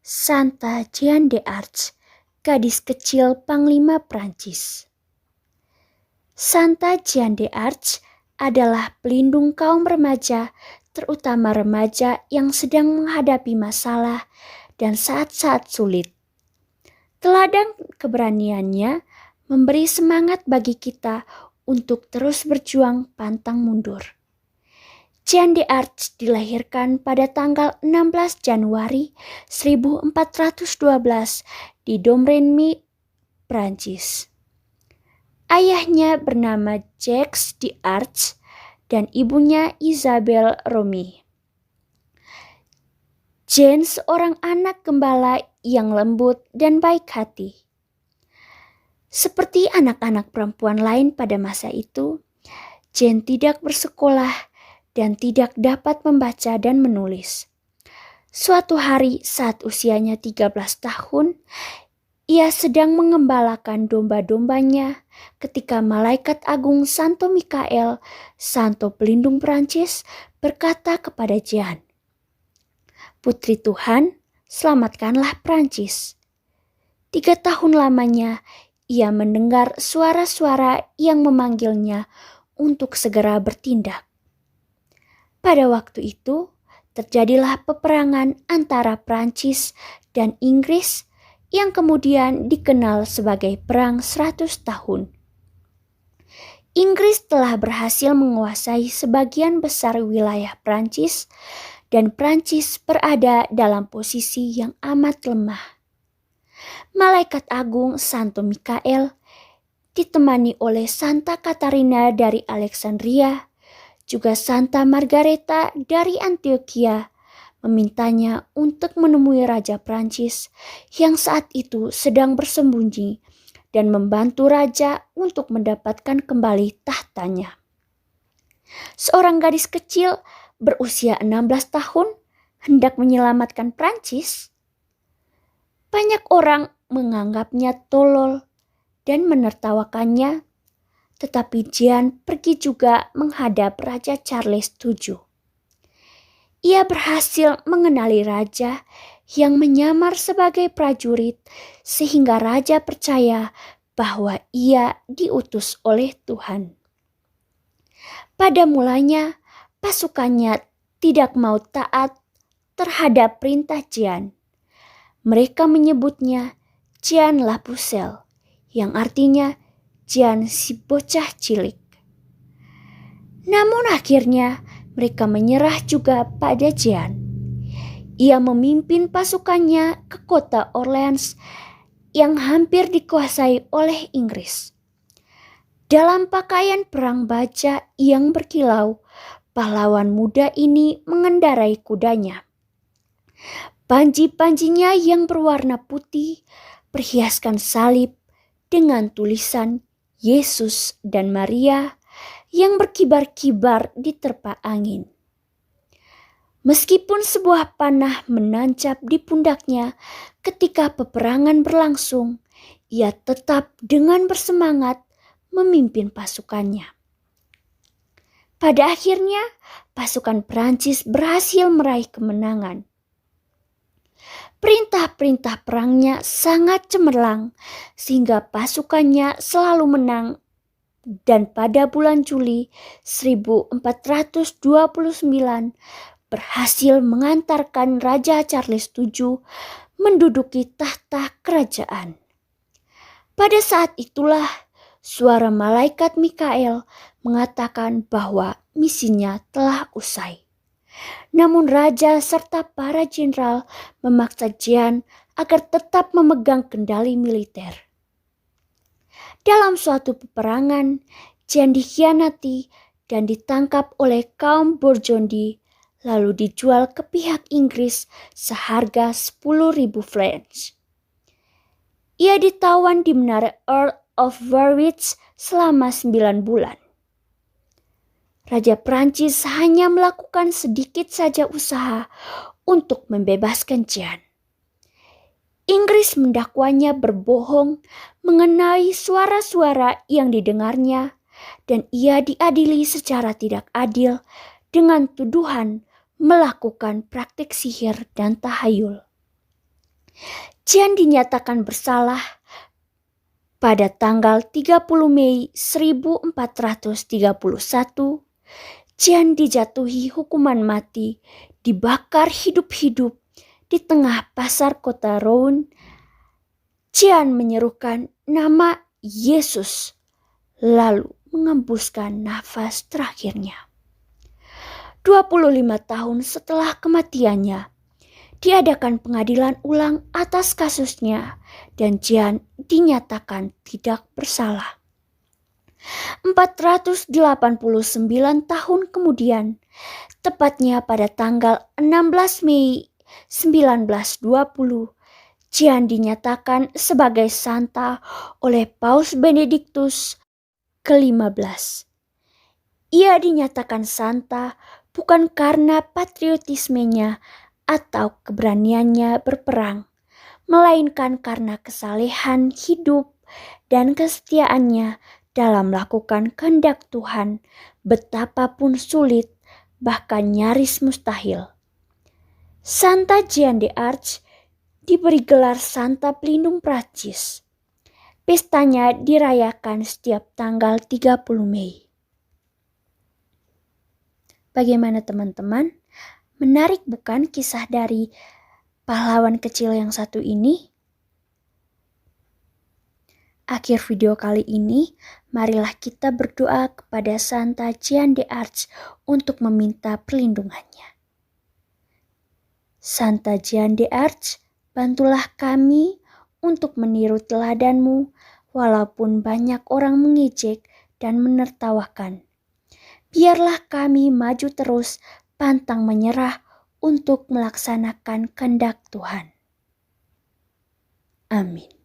Santa Jeanne d'Arc, gadis kecil Panglima Prancis. Santa Jeanne d'Arc adalah pelindung kaum remaja, terutama remaja yang sedang menghadapi masalah dan saat-saat sulit. Teladan keberaniannya memberi semangat bagi kita untuk terus berjuang pantang mundur. Jeanne d'Arc dilahirkan pada tanggal 16 Januari 1412 di Domremy, Prancis. Ayahnya bernama Jacques d'Arc dan ibunya Isabelle Romy. Jeanne seorang anak gembala yang lembut dan baik hati. Seperti anak-anak perempuan lain pada masa itu, Jeanne tidak bersekolah dan tidak dapat membaca dan menulis. Suatu hari saat usianya 13 tahun, ia sedang mengembalakan domba-dombanya ketika malaikat agung Santo Mikael, Santo Pelindung Prancis, berkata kepada Jeanne, "Putri Tuhan, selamatkanlah Prancis." 3 tahun lamanya, ia mendengar suara-suara yang memanggilnya untuk segera bertindak. Pada waktu itu, terjadilah peperangan antara Prancis dan Inggris yang kemudian dikenal sebagai Perang 100 tahun. Inggris telah berhasil menguasai sebagian besar wilayah Prancis dan Prancis berada dalam posisi yang amat lemah. Malaikat agung Santo Mikael ditemani oleh Santa Katarina dari Alexandria, juga Santa Margareta dari Antioquia, memintanya untuk menemui Raja Prancis yang saat itu sedang bersembunyi dan membantu raja untuk mendapatkan kembali tahtanya. Seorang gadis kecil berusia 16 tahun hendak menyelamatkan Prancis. Banyak orang menganggapnya tolol dan menertawakannya, tetapi Jeanne pergi juga menghadap Raja Charles VII. Ia berhasil mengenali raja yang menyamar sebagai prajurit sehingga raja percaya bahwa ia diutus oleh Tuhan. Pada mulanya, pasukannya tidak mau taat terhadap perintah Jeanne. Mereka menyebutnya Jeanne la Pucelle, yang artinya Jeanne si bocah cilik. Namun akhirnya mereka menyerah juga pada Jeanne. Ia memimpin pasukannya ke kota Orleans yang hampir dikuasai oleh Inggris. Dalam pakaian perang baja yang berkilau, pahlawan muda ini mengendarai kudanya. Panji-panjinya yang berwarna putih berhiaskan salib dengan tulisan Yesus dan Maria yang berkibar-kibar diterpa angin. Meskipun sebuah panah menancap di pundaknya ketika peperangan berlangsung, ia tetap dengan bersemangat memimpin pasukannya. Pada akhirnya, pasukan Prancis berhasil meraih kemenangan. Perintah-perintah perangnya sangat cemerlang sehingga pasukannya selalu menang, dan pada bulan Juli 1429 berhasil mengantarkan Raja Charles VII menduduki tahta kerajaan. Pada saat itulah suara malaikat Mikael mengatakan bahwa misinya telah usai. Namun raja serta para jenderal memaksa Jeanne agar tetap memegang kendali militer. Dalam suatu peperangan, Jeanne dikhianati dan ditangkap oleh kaum Burgundy, lalu dijual ke pihak Inggris seharga 10.000 francs. Ia ditawan di menara Earl of Warwick selama 9 bulan. Raja Prancis hanya melakukan sedikit saja usaha untuk membebaskan Jeanne. Inggris mendakwanya berbohong mengenai suara-suara yang didengarnya, dan ia diadili secara tidak adil dengan tuduhan melakukan praktik sihir dan tahayul. Jian dinyatakan bersalah pada tanggal 30 Mei 1431. Jian dijatuhi hukuman mati, dibakar hidup-hidup di tengah pasar kota Rouen. Jian menyerukan nama Yesus, lalu mengembuskan nafas terakhirnya. 25 tahun setelah kematiannya, diadakan pengadilan ulang atas kasusnya dan Jian dinyatakan tidak bersalah. 489 tahun kemudian, tepatnya pada tanggal 16 Mei 1920, Jian dinyatakan sebagai santa oleh Paus Benediktus ke-15. Ia dinyatakan santa bukan karena patriotismenya atau keberaniannya berperang, melainkan karena kesalehan hidup dan kesetiaannya dalam melakukan kehendak Tuhan, betapapun sulit, bahkan nyaris mustahil. Santa Jeanne d'Arc diberi gelar Santa Pelindung Prancis. Pestanya dirayakan setiap tanggal 30 Mei. Bagaimana teman-teman? Menarik bukan kisah dari pahlawan kecil yang satu ini? Akhir video kali ini, marilah kita berdoa kepada Santa Jeanne d'Arc untuk meminta perlindungannya. Santa Jeanne d'Arc, bantulah kami untuk meniru teladanmu, walaupun banyak orang mengejek dan menertawakan. Biarlah kami maju terus, pantang menyerah untuk melaksanakan kehendak Tuhan. Amin.